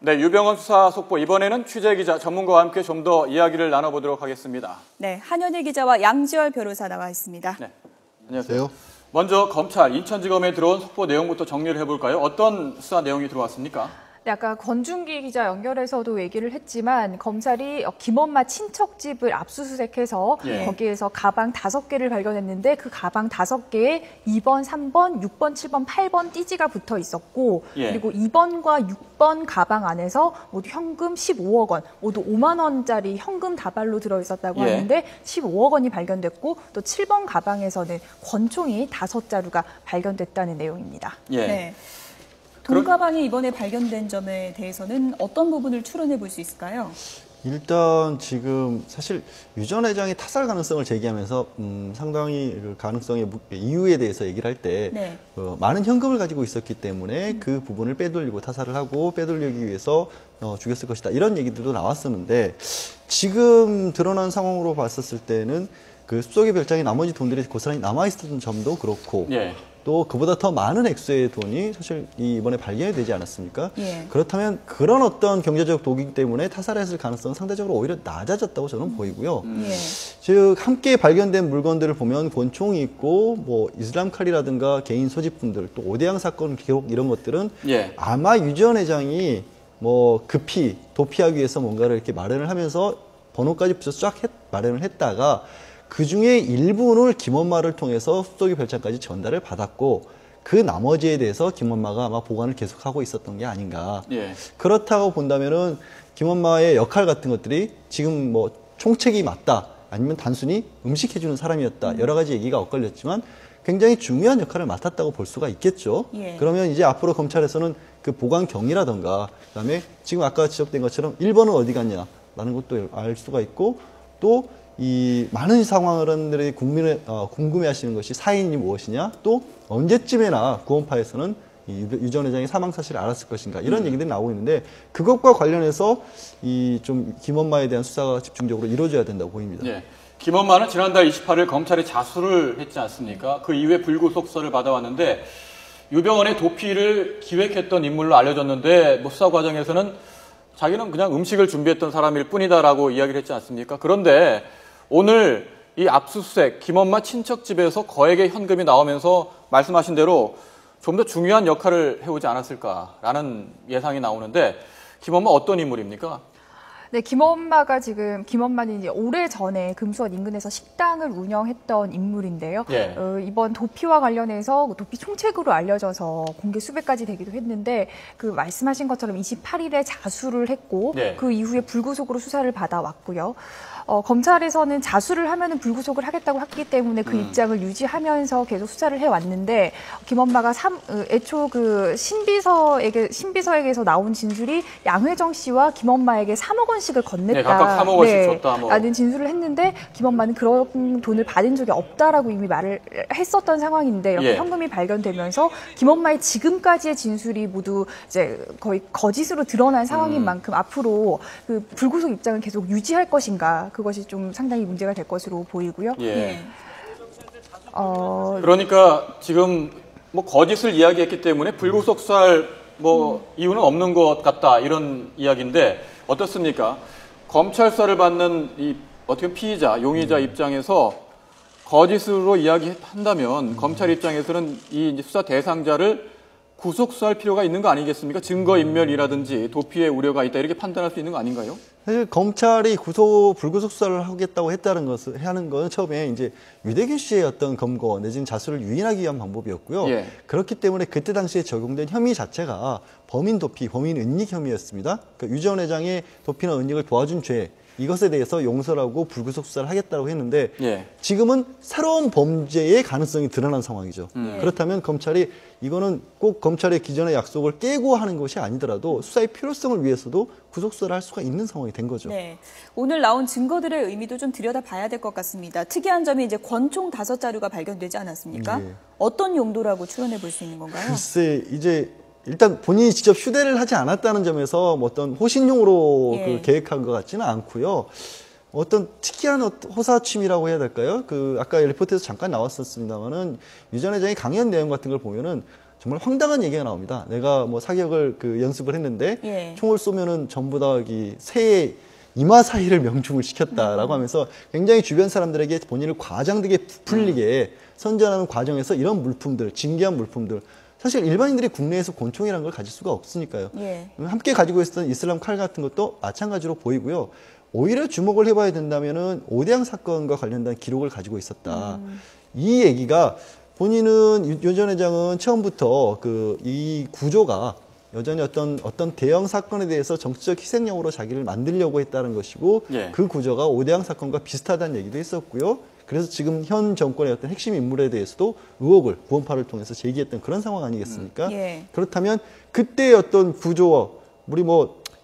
네, 유병헌 수사 속보 이번에는 취재기자 전문가와 함께 좀 더 이야기를 나눠보도록 하겠습니다. 네, 한현희 기자와 양지열 변호사 나와 있습니다. 네, 안녕하세요. 먼저 검찰 인천지검에 들어온 속보 내용부터 정리를 해볼까요? 어떤 수사 내용이 들어왔습니까? 네, 아까 권준기 기자 연결해서도 얘기를 했지만 검찰이 김엄마 친척집을 압수수색해서 거기에서 가방 5개를 발견했는데 그 가방 5개에 2번, 3번, 6번, 7번, 8번 띠지가 붙어 있었고 그리고 2번과 6번 가방 안에서 모두 현금 15억 원, 모두 5만 원짜리 현금 다발로 들어있었다고 하는데 15억 원이 발견됐고 또 7번 가방에서는 권총이 5자루가 발견됐다는 내용입니다. 네. 돈가방이 이번에 발견된 점에 대해서는 어떤 부분을 추론해 볼 수 있을까요? 일단 지금 사실 유 전 회장이 타살 가능성을 제기하면서 상당히 그 가능성의 이유에 대해서 얘기를 할 때 많은 현금을 가지고 있었기 때문에 그 부분을 빼돌리고 타살을 하고 빼돌리기 위해서 죽였을 것이다. 이런 얘기들도 나왔었는데 지금 드러난 상황으로 봤었을 때는 그 숲속의 별장에 나머지 돈들이 고스란히 남아있었던 점도 그렇고 또 그보다 더 많은 액수의 돈이 사실 이번에 발견이 되지 않았습니까? 그렇다면 그런 어떤 경제적 도기 때문에 타살했을 가능성은 상대적으로 오히려 낮아졌다고 저는 보이고요. 즉 함께 발견된 물건들을 보면 권총이 있고 뭐 이슬람 칼이라든가 개인 소지품들 또 오대양 사건 기록 이런 것들은 아마 유 전 회장이 뭐 급히 도피하기 위해서 뭔가를 이렇게 마련을 하면서 번호까지 붙여서 쫙 마련을 했다가 그 중에 일부를 김엄마를 통해서 숲속의 별장까지 전달을 받았고 그 나머지에 대해서 김엄마가 아마 보관을 계속하고 있었던 게 아닌가. 그렇다고 본다면은 김엄마의 역할 같은 것들이 지금 뭐 총책이 맞다 아니면 단순히 음식해주는 사람이었다 여러 가지 얘기가 엇갈렸지만 굉장히 중요한 역할을 맡았다고 볼 수가 있겠죠. 그러면 이제 앞으로 검찰에서는 그 보관 경위라든가 그다음에 지금 아까 지적된 것처럼 1번은 어디 갔냐라는 것도 알 수가 있고 또 이 많은 상황들이 궁금해하시는 것이 사인이 무엇이냐, 또 언제쯤에나 구원파에서는 유 전 회장의 사망 사실을 알았을 것인가 이런 얘기들이 나오고 있는데 그것과 관련해서 이 좀 김엄마에 대한 수사가 집중적으로 이루어져야 된다고 보입니다. 김엄마는 지난달 28일 검찰에 자수를 했지 않습니까? 그 이후에 불구속서를 받아왔는데 유병헌의 도피를 기획했던 인물로 알려졌는데 뭐 수사 과정에서는 자기는 그냥 음식을 준비했던 사람일 뿐이다라고 이야기를 했지 않습니까? 그런데 오늘 이 압수수색 김엄마 친척집에서 거액의 현금이 나오면서 말씀하신 대로 좀 더 중요한 역할을 해오지 않았을까라는 예상이 나오는데 김엄마 어떤 인물입니까? 네, 김엄마는 이제 오래전에 금수원 인근에서 식당을 운영했던 인물인데요. 이번 도피와 관련해서 도피 총책으로 알려져서 공개 수배까지 되기도 했는데 그 말씀하신 것처럼 28일에 자수를 했고 그 이후에 불구속으로 수사를 받아왔고요. 검찰에서는 자수를 하면은 불구속을 하겠다고 했기 때문에 그 입장을 유지하면서 계속 수사를 해왔는데 김엄마가 애초 그 신비서에게서 나온 진술이 양회정 씨와 김엄마에게 3억 원씩을 건넸다. 각각 3억 원씩 줬다. 라는 진술을 했는데 김엄마는 그런 돈을 받은 적이 없다라고 이미 말을 했었던 상황인데 이렇게 현금이 발견되면서 김엄마의 지금까지의 진술이 모두 이제 거의 거짓으로 드러난 상황인 만큼 앞으로 그 불구속 입장을 계속 유지할 것인가 그것이 좀 상당히 문제가 될 것으로 보이고요. 그러니까 지금 뭐 거짓을 이야기했기 때문에 불구속 수사할 뭐 이유는 없는 것 같다 이런 이야기인데 어떻습니까? 검찰 수사를 받는 이 어떻게 보면 피의자, 용의자 입장에서 거짓으로 이야기한다면 검찰 입장에서는 이 수사 대상자를 구속 수사할 필요가 있는 거 아니겠습니까? 증거인멸이라든지 도피의 우려가 있다 이렇게 판단할 수 있는 거 아닌가요? 사실 검찰이 불구속 수사를 하겠다고 했다는 것을 하는 건 처음에 이제 유대균 씨의 어떤 검거 내지는 자수를 유인하기 위한 방법이었고요. 그렇기 때문에 그때 당시에 적용된 혐의 자체가 범인 도피, 범인 은닉 혐의였습니다. 그러니까 유 전 회장의 도피나 은닉을 도와준 죄 이것에 대해서 용서를 하고 불구속 수사를 하겠다고 했는데 지금은 새로운 범죄의 가능성이 드러난 상황이죠. 그렇다면 검찰이 이거는 꼭 검찰의 기존의 약속을 깨고 하는 것이 아니더라도 수사의 필요성을 위해서도 구속 수사를 할 수가 있는 상황이 된 거죠. 오늘 나온 증거들의 의미도 좀 들여다봐야 될 것 같습니다. 특이한 점이 이제 권총 5자루가 발견되지 않았습니까? 어떤 용도라고 추론해 볼 수 있는 건가요? 글쎄 이제 일단 본인이 직접 휴대를 하지 않았다는 점에서 뭐 어떤 호신용으로 그 계획한 것 같지는 않고요. 어떤 특이한 호사침이라고 해야 될까요? 그 아까 리포트에서 잠깐 나왔었습니다만은 유 전 회장의 강연 내용 같은 걸 보면은 정말 황당한 얘기가 나옵니다. 내가 뭐 사격을 연습을 했는데 예. 총을 쏘면은 전부 다 새의 이마 사이를 명중을 시켰다라고 하면서 굉장히 주변 사람들에게 본인을 과장되게 부풀리게 선전하는 과정에서 이런 물품들, 진귀한 물품들, 사실 일반인들이 국내에서 권총이라는 걸 가질 수가 없으니까요. 예. 함께 가지고 있었던 이슬람 칼 같은 것도 마찬가지로 보이고요. 오히려 주목을 해봐야 된다면은 오대양 사건과 관련된 기록을 가지고 있었다. 이 얘기가 본인은 윤 전 회장은 처음부터 이 구조가 여전히 어떤 대형 사건에 대해서 정치적 희생용으로 자기를 만들려고 했다는 것이고 예. 그 구조가 오대양 사건과 비슷하다는 얘기도 했었고요. 그래서 지금 현 정권의 어떤 핵심 인물에 대해서도 의혹을 구원파를 통해서 제기했던 그런 상황 아니겠습니까? 예. 그렇다면 그때의 어떤 구조와 우리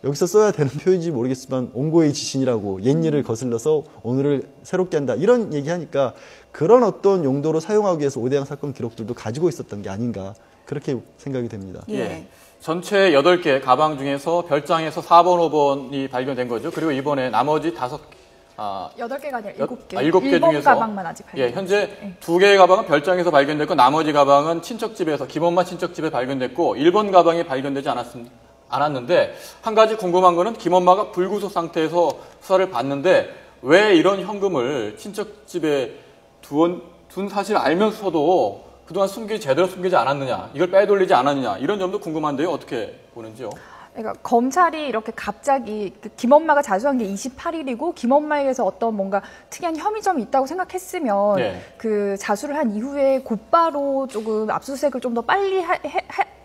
여기서 써야 되는 표현인지 모르겠지만 온고의 지신이라고 옛일을 거슬러서 오늘을 새롭게 한다 이런 얘기하니까 그런 어떤 용도로 사용하기 위해서 오대양 사건 기록들도 가지고 있었던 게 아닌가 그렇게 생각이 됩니다. 예. 전체 8개 가방 중에서 별장에서 4번, 5번이 발견된 거죠. 그리고 이번에 나머지 8개가 아니라 7개. 7개 중에서 가방만 아직 발견. 예, 현재 2개의 가방은 별장에서 발견됐고 나머지 가방은 친척집에서 김엄마 친척집에 발견됐고 1번 가방이 발견되지 않았는데 한 가지 궁금한 거는 김엄마가 불구속 상태에서 수사를 받는데 왜 이런 현금을 친척집에 둔 사실을 알면서도 그동안 제대로 숨기지 않았느냐, 이걸 빼돌리지 않았느냐 이런 점도 궁금한데요. 어떻게 보는지요? 그러니까 검찰이 이렇게 갑자기 김엄마가 자수한 게 28일이고 김엄마에게서 어떤 뭔가 특이한 혐의점이 있다고 생각했으면 네. 그 자수를 한 이후에 곧바로 조금 압수수색을 좀 더 빨리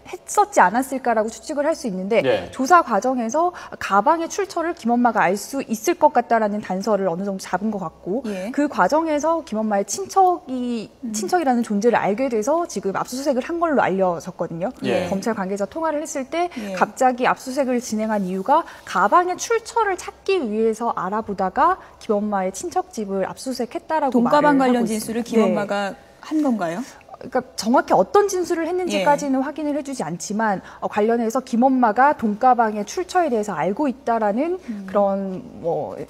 했었지 않았을까라고 추측을 할 수 있는데 네. 조사 과정에서 가방의 출처를 김엄마가 알 수 있을 것 같다라는 단서를 어느 정도 잡은 것 같고 예. 그 과정에서 김엄마의 친척이라는 존재를 알게 돼서 지금 압수수색을 한 걸로 알려졌거든요. 예. 검찰 관계자 통화를 했을 때 예. 갑자기 압수수색을 진행한 이유가 가방의 출처를 찾기 위해서 알아보다가 김엄마의 친척집을 압수수색했다라고 돈가방 말을 관련 하고 진술을 있습니다. 김엄마가 한 건가요? 그러니까 정확히 어떤 진술을 했는지까지는 확인을 해주지 않지만 관련해서 김엄마가 돈가방의 출처에 대해서 알고 있다라는 그런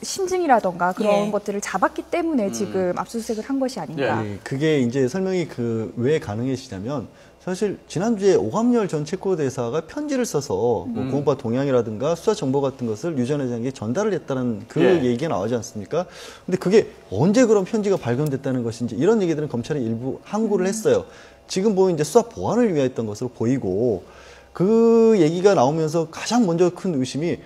심증이라던가 그런 것들을 잡았기 때문에 지금 압수수색을 한 것이 아닌가. 네, 그게 이제 설명이 왜 가능해지냐면 사실 지난주에 오감열 전 체코대사가 편지를 써서 구원파 동향이라든가 수사 정보 같은 것을 유 전 회장에게 전달을 했다는 얘기가 나오지 않습니까? 근데 그게 언제 그런 편지가 발견됐다는 것인지 이런 얘기들은 검찰이 일부 항고를 했어요. 지금 보면 이제 수사 보완을 위하였던 것으로 보이고 그 얘기가 나오면서 가장 먼저 큰 의심이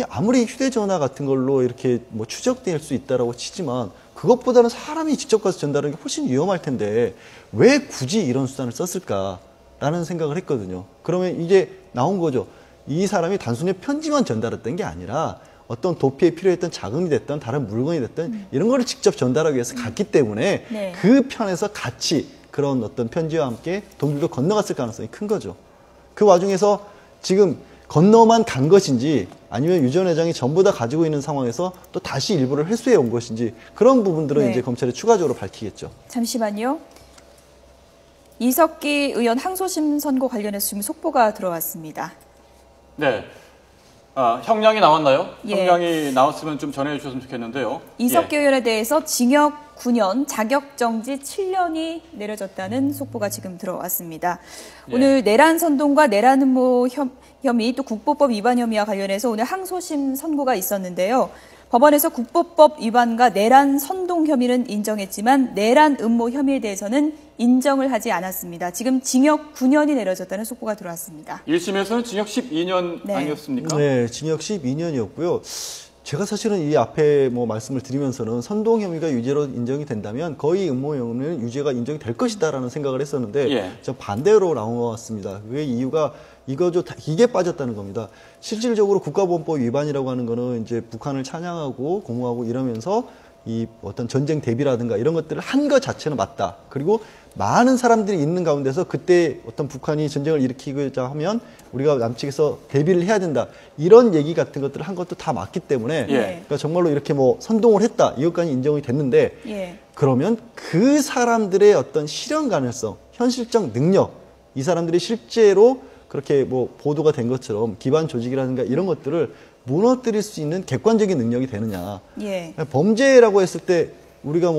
아무리 휴대전화 같은 걸로 이렇게 추적될 수 있다라고 치지만 그것보다는 사람이 직접 가서 전달하는 게 훨씬 위험할 텐데 왜 굳이 이런 수단을 썼을까라는 생각을 했거든요. 그러면 이제 나온 거죠. 이 사람이 단순히 편지만 전달했던 게 아니라 어떤 도피에 필요했던 자금이 됐든 다른 물건이 됐든 이런 거를 직접 전달하기 위해서 갔기 때문에 네. 그 편에서 같이 그런 어떤 편지와 함께 돈들도 건너갔을 가능성이 큰 거죠. 그 와중에서 지금 건너만 간 것인지 아니면 유 전 회장이 전부 다 가지고 있는 상황에서 또 다시 일부를 회수해 온 것인지 그런 부분들은 네. 이제 검찰이 추가적으로 밝히겠죠. 잠시만요. 이석기 의원 항소심 선고 관련해서 지금 속보가 들어왔습니다. 네. 형량이 나왔나요? 예. 형량이 나왔으면 좀 전해 주셨으면 좋겠는데요. 이석기 의원에 대해서 징역 9년, 자격정지 7년이 내려졌다는 속보가 지금 들어왔습니다. 예. 오늘 내란 선동과 내란 음모 혐의 또 국보법 위반 혐의와 관련해서 오늘 항소심 선고가 있었는데요. 법원에서 국보법 위반과 내란 선동 혐의는 인정했지만 내란 음모 혐의에 대해서는 인정을 하지 않았습니다. 지금 징역 9년이 내려졌다는 속보가 들어왔습니다. 1심에서는 징역 12년 네. 아니었습니까? 네, 징역 12년이었고요. 제가 사실은 이 앞에 말씀을 드리면서는 선동 혐의가 유죄로 인정이 된다면 거의 음모 혐의는 유죄가 인정이 될 것이다라는 생각을 했었는데 예. 저 반대로 나왔습니다. 그 이유가 이게 빠졌다는 겁니다. 실질적으로 국가보안법 위반이라고 하는 거는 이제 북한을 찬양하고 공호하고 이러면서 이 어떤 전쟁 대비라든가 이런 것들을 한 것 자체는 맞다. 그리고 많은 사람들이 있는 가운데서 그때 어떤 북한이 전쟁을 일으키고자 하면 우리가 남측에서 대비를 해야 된다. 이런 얘기 같은 것들을 한 것도 다 맞기 때문에 예. 그러니까 정말로 이렇게 선동을 했다. 이것까지 인정이 됐는데 예. 그러면 그 사람들의 어떤 실현 가능성, 현실적 능력, 이 사람들이 실제로 그렇게 보도가 된 것처럼 기반 조직이라든가 이런 것들을 무너뜨릴 수 있는 객관적인 능력이 되느냐. 예. 범죄라고 했을 때 우리가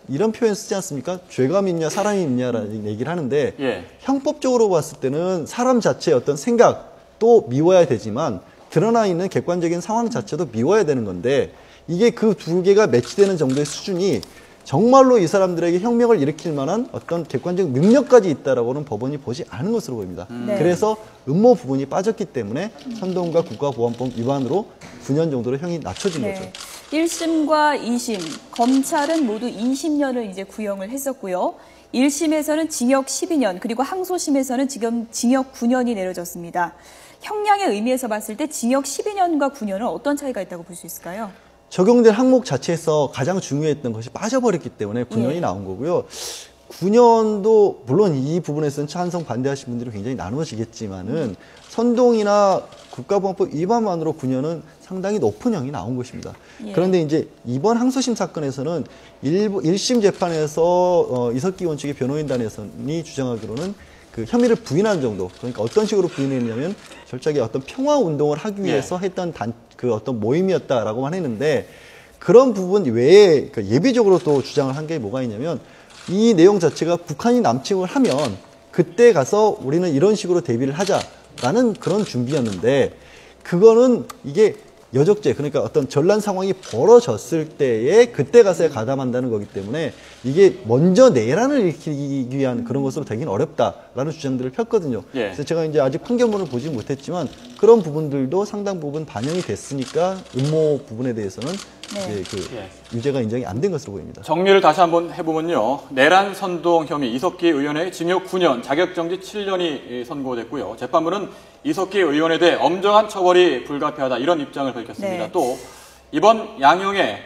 이런 표현 쓰지 않습니까? 죄가 밉냐 사람이 밉냐라는 얘기를 하는데 예. 형법적으로 봤을 때는 사람 자체의 어떤 생각도 미워야 되지만 드러나 있는 객관적인 상황 자체도 미워야 되는 건데 이게 그 두 개가 매치되는 정도의 수준이 정말로 이 사람들에게 혁명을 일으킬 만한 어떤 객관적 능력까지 있다라고는 법원이 보지 않은 것으로 보입니다. 네. 그래서 음모 부분이 빠졌기 때문에 선동과 국가보안법 위반으로 9년 정도로 형이 낮춰진 네. 거죠. 1심과 2심, 검찰은 모두 20년을 이제 구형을 했었고요. 1심에서는 징역 12년, 그리고 항소심에서는 지금 징역 9년이 내려졌습니다. 형량의 의미에서 봤을 때 징역 12년과 9년은 어떤 차이가 있다고 볼 수 있을까요? 적용된 항목 자체에서 가장 중요했던 것이 빠져버렸기 때문에 9년이 나온 거고요. 9년도 물론 이 부분에서는 찬성 반대하시는 분들이 굉장히 나누어지겠지만은 선동이나 국가보안법 위반만으로 9년은 상당히 높은 형이 나온 것입니다. 그런데 이제 이번 항소심 사건에서는 1심 재판에서 이석기 의원 측의 변호인단에서는 주장하기로는 그 혐의를 부인한 정도, 그러니까 어떤 식으로 부인했냐면 철저하게 어떤 평화 운동을 하기 위해서 했던 그 어떤 모임이었다라고만 했는데 그런 부분 외에 예비적으로 또 주장을 한 게 뭐가 있냐면 이 내용 자체가 북한이 남침을 하면 그때 가서 우리는 이런 식으로 대비를 하자라는 그런 준비였는데 그거는 이게 여적죄, 그러니까 어떤 전란 상황이 벌어졌을 때에 그때 가서야 가담한다는 거기 때문에 이게 먼저 내란을 일으키기 위한 그런 것으로 되긴 어렵다라는 주장들을 폈거든요. 그래서 제가 이제 아직 판결문을 보지 못했지만 그런 부분들도 상당 부분 반영이 됐으니까 음모 부분에 대해서는 이제 유죄가 인정이 안 된 것으로 보입니다. 정리를 다시 한번 해보면요. 내란 선동 혐의 이석기 의원의 징역 9년, 자격정지 7년이 선고됐고요. 재판부는 이석기 의원에 대해 엄정한 처벌이 불가피하다 이런 입장을 밝혔습니다. 또 이번 양형에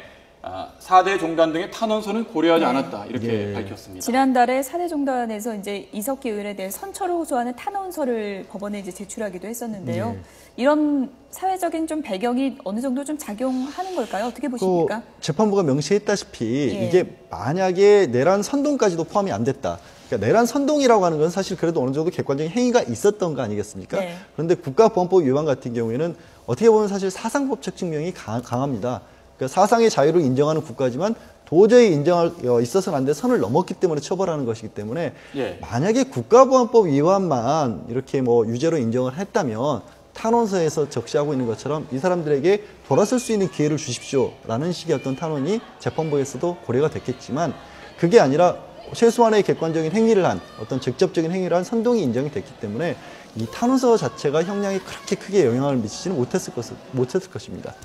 4대 종단 등의 탄원서는 고려하지 않았다 이렇게 밝혔습니다. 지난달에 4대 종단에서 이제 이석기 의원에 대해 선처를 호소하는 탄원서를 법원에 이제 제출하기도 했었는데요. 이런 사회적인 좀 배경이 어느 정도 좀 작용하는 걸까요? 어떻게 보십니까? 재판부가 명시했다시피 이게 만약에 내란 선동까지도 포함이 안 됐다. 그러니까 내란 선동이라고 하는 건 사실 그래도 어느 정도 객관적인 행위가 있었던 거 아니겠습니까? 그런데 국가보안법 위반 같은 경우에는 어떻게 보면 사실 사상법적 측면이 강합니다. 그러니까 사상의 자유를 인정하는 국가지만 도저히 인정할 있어서는 안 될 선을 넘었기 때문에 처벌하는 것이기 때문에 만약에 국가보안법 위반만 이렇게 뭐 유죄로 인정을 했다면 탄원서에서 적시하고 있는 것처럼 이 사람들에게 돌아설 수 있는 기회를 주십시오라는 식의 어떤 탄원이 재판부에서도 고려가 됐겠지만 그게 아니라 최소한의 객관적인 행위를 한 어떤 직접적인 행위를 한 선동이 인정이 됐기 때문에 이 탄원서 자체가 형량에 그렇게 크게 영향을 미치지는 못했을 것입니다.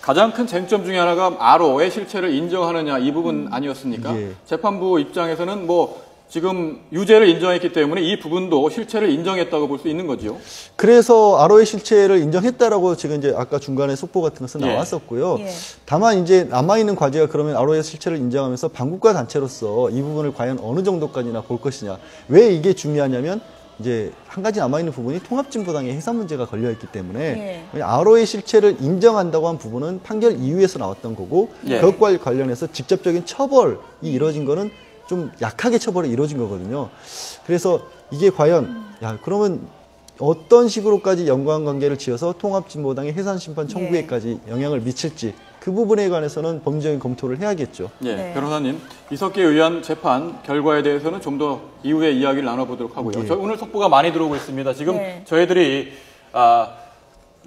가장 큰 쟁점 중에 하나가 아로의 실체를 인정하느냐 이 부분 아니었습니까? 재판부 입장에서는 뭐 지금 유죄를 인정했기 때문에 이 부분도 실체를 인정했다고 볼 수 있는 거죠. 그래서 아로의 실체를 인정했다라고 지금 이제 아까 중간에 속보 같은 것은 나왔었고요. 다만 이제 남아있는 과제가 그러면 아로의 실체를 인정하면서 반국가 단체로서 이 부분을 과연 어느 정도까지나 볼 것이냐. 왜 이게 중요하냐면 이제 한 가지 남아있는 부분이 통합진보당의 해산 문제가 걸려있기 때문에 아로의 실체를 인정한다고 한 부분은 판결 이후에서 나왔던 거고 그것과 관련해서 직접적인 처벌이 이루어진 거는 좀 약하게 처벌이 이루어진 거거든요. 그래서 이게 과연 그러면 어떤 식으로까지 연관관계를 지어서 통합진보당의 해산심판 청구에까지 영향을 미칠지 그 부분에 관해서는 법리적인 검토를 해야겠죠. 변호사님, 이석기 의원 재판 결과에 대해서는 좀 더 이후에 이야기를 나눠보도록 하고요. 저희 오늘 속보가 많이 들어오고 있습니다. 지금 저희들이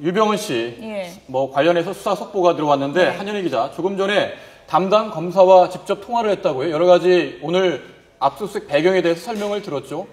유병헌 씨 뭐 관련해서 수사 속보가 들어왔는데 한현희 기자 조금 전에 담당 검사와 직접 통화를 했다고요. 여러 가지 오늘 압수수색 배경에 대해서 설명을 들었죠.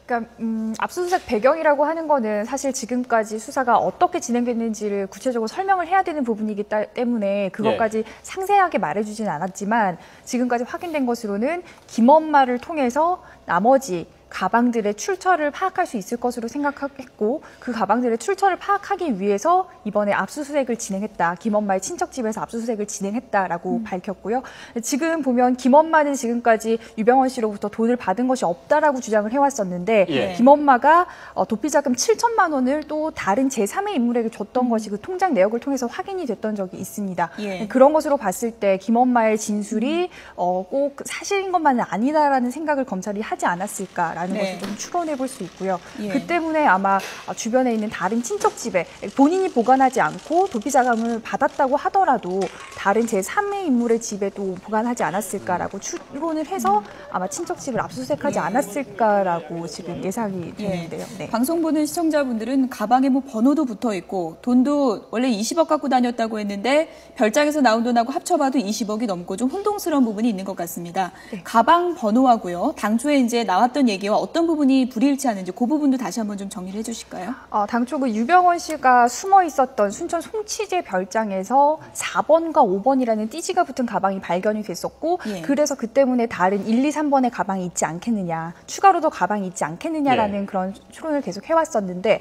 그러니까 압수수색 배경이라고 하는 거는 사실 지금까지 수사가 어떻게 진행됐는지를 구체적으로 설명을 해야 되는 부분이기 때문에 그것까지 상세하게 말해주지는 않았지만 지금까지 확인된 것으로는 김엄마를 통해서 나머지 가방들의 출처를 파악할 수 있을 것으로 생각했고 그 가방들의 출처를 파악하기 위해서 이번에 압수수색을 진행했다. 김엄마의 친척집에서 압수수색을 진행했다라고 밝혔고요. 지금 보면 김엄마는 지금까지 유병헌 씨로부터 돈을 받은 것이 없다라고 주장을 해왔었는데 김엄마가 도피자금 7천만 원을 또 다른 제3의 인물에게 줬던 것이 그 통장 내역을 통해서 확인이 됐던 적이 있습니다. 그런 것으로 봤을 때 김엄마의 진술이 꼭 사실인 것만은 아니다라는 생각을 검찰이 하지 않았을까 않을까라는 것을 좀 추론해 볼 수 있고요. 그 때문에 아마 주변에 있는 다른 친척 집에 본인이 보관하지 않고 도피 자금을 받았다고 하더라도 다른 제3의 인물의 집에도 보관하지 않았을까라고 추론을 해서 아마 친척 집을 압수수색하지 않았을까라고 지금 예상이 되는데요. 네. 방송 보는 시청자분들은 가방에 뭐 번호도 붙어 있고 돈도 원래 20억 갖고 다녔다고 했는데 별장에서 나온 돈하고 합쳐봐도 20억이 넘고 좀 혼동스러운 부분이 있는 것 같습니다. 네. 가방 번호하고요. 당초에 이제 나왔던 얘기와 어떤 부분이 불일치하는지 그 부분도 다시 한번 좀 정리를 해주실까요? 당초 그 유병원 씨가 숨어 있었던 순천 송치제 별장에서 4번과 5번이라는 띠지가 붙은 가방이 발견이 됐었고 그래서 그 때문에 다른 1, 2, 3번의 가방이 있지 않겠느냐, 추가로 더 가방이 있지 않겠느냐라는 그런 추론을 계속 해왔었는데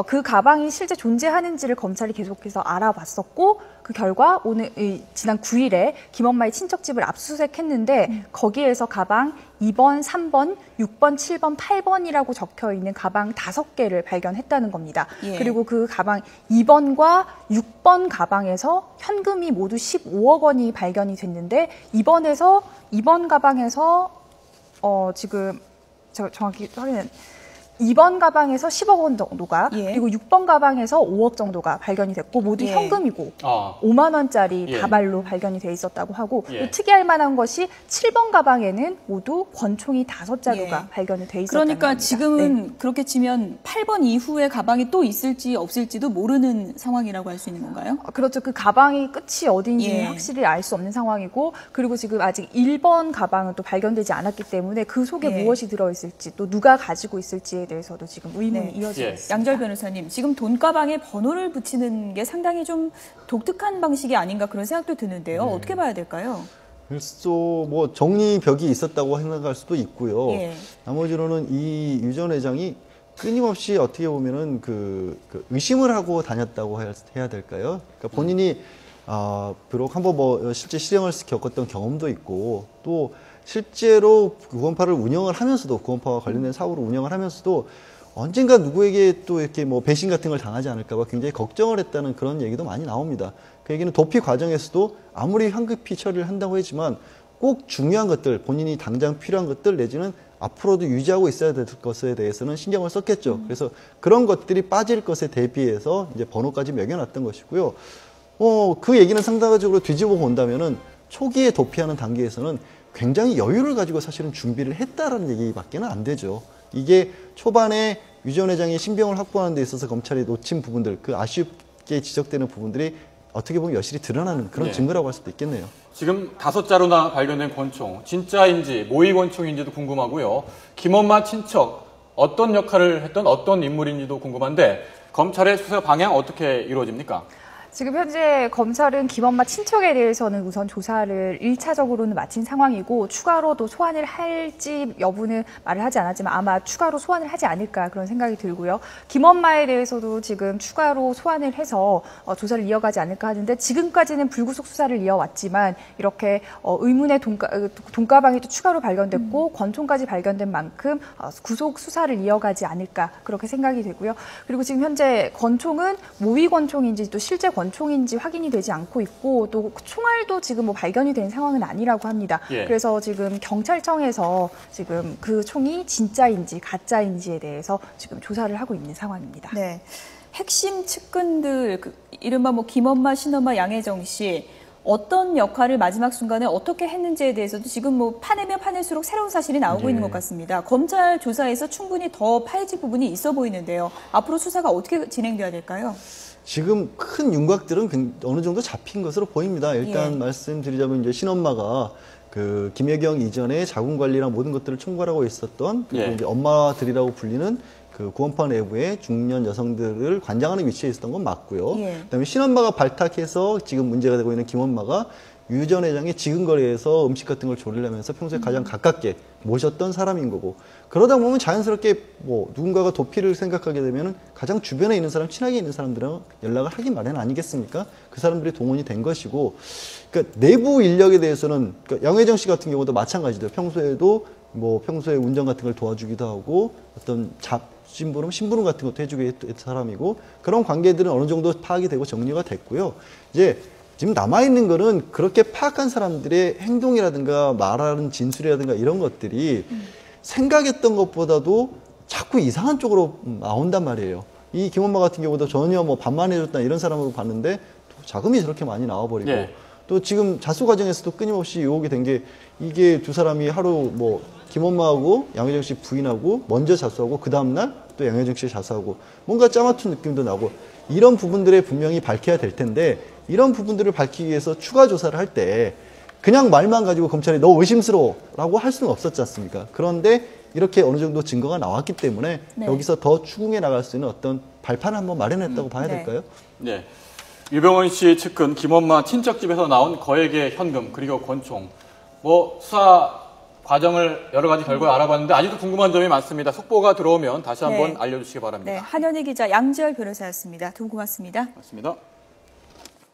그 가방이 실제 존재하는지를 검찰이 계속해서 알아봤었고 그 결과 오늘 지난 9일에 김엄마의 친척집을 압수수색했는데 거기에서 가방 2번, 3번, 6번, 7번, 8번이라고 적혀 있는 가방 5개를 발견했다는 겁니다. 그리고 그 가방 2번과 6번 가방에서 현금이 모두 15억 원이 발견이 됐는데 2번 가방에서 지금 정확히 확인은 2번 가방에서 10억 원 정도가 그리고 6번 가방에서 5억 정도가 발견이 됐고 모두 현금이고 5만 원짜리 다발로 발견이 돼 있었다고 하고 또 특이할 만한 것이 7번 가방에는 모두 권총이 5자루가 발견이 돼 있었다는 그러니까 겁니다. 지금은 그렇게 치면 8번 이후에 가방이 또 있을지 없을지도 모르는 상황이라고 할 수 있는 건가요? 그렇죠. 그 가방이 끝이 어딘지 확실히 알 수 없는 상황이고 그리고 지금 아직 1번 가방은 또 발견되지 않았기 때문에 그 속에 무엇이 들어있을지 또 누가 가지고 있을지에 대해서도 지금 의문이 이어지고 있습니다. 양절 변호사님, 지금 돈가방에 번호를 붙이는 게 상당히 좀 독특한 방식이 아닌가 그런 생각도 드는데요. 어떻게 봐야 될까요? 글쎄 뭐 정리벽이 있었다고 생각할 수도 있고요. 나머지로는 이 유 전 회장이 끊임없이 어떻게 보면은 그 의심을 하고 다녔다고 해야 될까요? 그러니까 본인이 비록 한번 뭐 실제 실형을 겪었던 경험도 있고 또 실제로 구원파를 운영을 하면서도 구원파와 관련된 사고를 운영을 하면서도 언젠가 누구에게 또 이렇게 뭐 배신 같은 걸 당하지 않을까 봐 굉장히 걱정을 했다는 그런 얘기도 많이 나옵니다. 그 얘기는 도피 과정에서도 아무리 황급히 처리를 한다고 했지만 꼭 중요한 것들, 본인이 당장 필요한 것들 내지는 앞으로도 유지하고 있어야 될 것에 대해서는 신경을 썼겠죠. 그래서 그런 것들이 빠질 것에 대비해서 이제 번호까지 매겨놨던 것이고요. 그 얘기는 상대적으로 뒤집어 본다면은 초기에 도피하는 단계에서는 굉장히 여유를 가지고 사실은 준비를 했다라는 얘기밖에는 안 되죠. 이게 초반에 유 전 회장이 신병을 확보하는 데 있어서 검찰이 놓친 부분들, 그 아쉽게 지적되는 부분들이 어떻게 보면 여실히 드러나는 그런 증거라고 할 수도 있겠네요. 지금 5자루나 발견된 권총, 진짜인지 모의 권총인지도 궁금하고요. 김엄마 친척, 어떤 역할을 했던 어떤 인물인지도 궁금한데 검찰의 수사 방향 어떻게 이루어집니까? 지금 현재 검찰은 김엄마 친척에 대해서는 우선 조사를 1차적으로는 마친 상황이고 추가로도 소환을 할지 여부는 말을 하지 않았지만 아마 추가로 소환을 하지 않을까 그런 생각이 들고요. 김엄마에 대해서도 지금 추가로 소환을 해서 조사를 이어가지 않을까 하는데 지금까지는 불구속 수사를 이어왔지만 이렇게 의문의 돈가방이 또 추가로 발견됐고 권총까지 발견된 만큼 구속 수사를 이어가지 않을까 그렇게 생각이 되고요. 그리고 지금 현재 권총은 모의 권총인지 또 실제 권총인지 확인이 되지 않고 있고 또 총알도 지금 뭐 발견이 된 상황은 아니라고 합니다. 그래서 지금 경찰청에서 지금 그 총이 진짜인지 가짜인지에 대해서 지금 조사를 하고 있는 상황입니다. 네, 핵심 측근들 이른바 뭐 김엄마, 신엄마, 양혜정 씨 어떤 역할을 마지막 순간에 어떻게 했는지에 대해서도 지금 뭐 파내면 파낼수록 새로운 사실이 나오고 있는 것 같습니다. 검찰 조사에서 충분히 더 파헤질 부분이 있어 보이는데요. 앞으로 수사가 어떻게 진행돼야 될까요? 지금 큰 윤곽들은 어느 정도 잡힌 것으로 보입니다. 일단 말씀드리자면 이제 신엄마가 그 김혜경 이전에 자금 관리랑 모든 것들을 총괄하고 있었던 그리고 이제 엄마들이라고 불리는 그 구원파 내부의 중년 여성들을 관장하는 위치에 있었던 건 맞고요. 그다음에 신엄마가 발탁해서 지금 문제가 되고 있는 김엄마가 유 전 회장의 지근거리에서 음식 같은 걸 조리하면서 평소에 가장 가깝게 모셨던 사람인 거고 그러다 보면 자연스럽게 뭐 누군가가 도피를 생각하게 되면 가장 주변에 있는 사람, 친하게 있는 사람들은 연락을 하기 마련 아니겠습니까? 그 사람들이 동원이 된 것이고 그러니까 내부 인력에 대해서는 그러니까 양혜정 씨 같은 경우도 마찬가지죠. 평소에 운전 같은 걸 도와주기도 하고 어떤 심부름 같은 것도 해주게 했던 사람이고 그런 관계들은 어느 정도 파악이 되고 정리가 됐고요. 이제 지금 남아있는 거는 그렇게 파악한 사람들의 행동이라든가 말하는 진술이라든가 이런 것들이 생각했던 것보다도 자꾸 이상한 쪽으로 나온단 말이에요. 이 김엄마 같은 경우도 전혀 뭐 반만해줬다 이런 사람으로 봤는데 자금이 저렇게 많이 나와버리고 네. 또 지금 자수 과정에서도 끊임없이 유혹이 된 게 이게 두 사람이 하루 뭐 김엄마하고 양효정 씨 부인하고 먼저 자수하고 그 다음날 또 양효정 씨 자수하고 뭔가 짜맞춘 느낌도 나고 이런 부분들에 분명히 밝혀야 될 텐데 이런 부분들을 밝히기 위해서 추가 조사를 할 때 그냥 말만 가지고 검찰이 너 의심스러워 라고 할 수는 없었지 않습니까? 그런데 이렇게 어느 정도 증거가 나왔기 때문에 네. 여기서 더 추궁해 나갈 수 있는 어떤 발판을 한번 마련했다고 봐야 될까요? 네. 유병원 씨 측근 김엄마 친척집에서 나온 거액의 현금 그리고 권총 뭐 수사 과정을 여러 가지 결과를 알아봤는데 아직도 궁금한 점이 많습니다. 속보가 들어오면 다시 한번 알려주시기 바랍니다. 네, 한현희 기자, 양지열 변호사였습니다. 두 분 고맙습니다. 고맙습니다.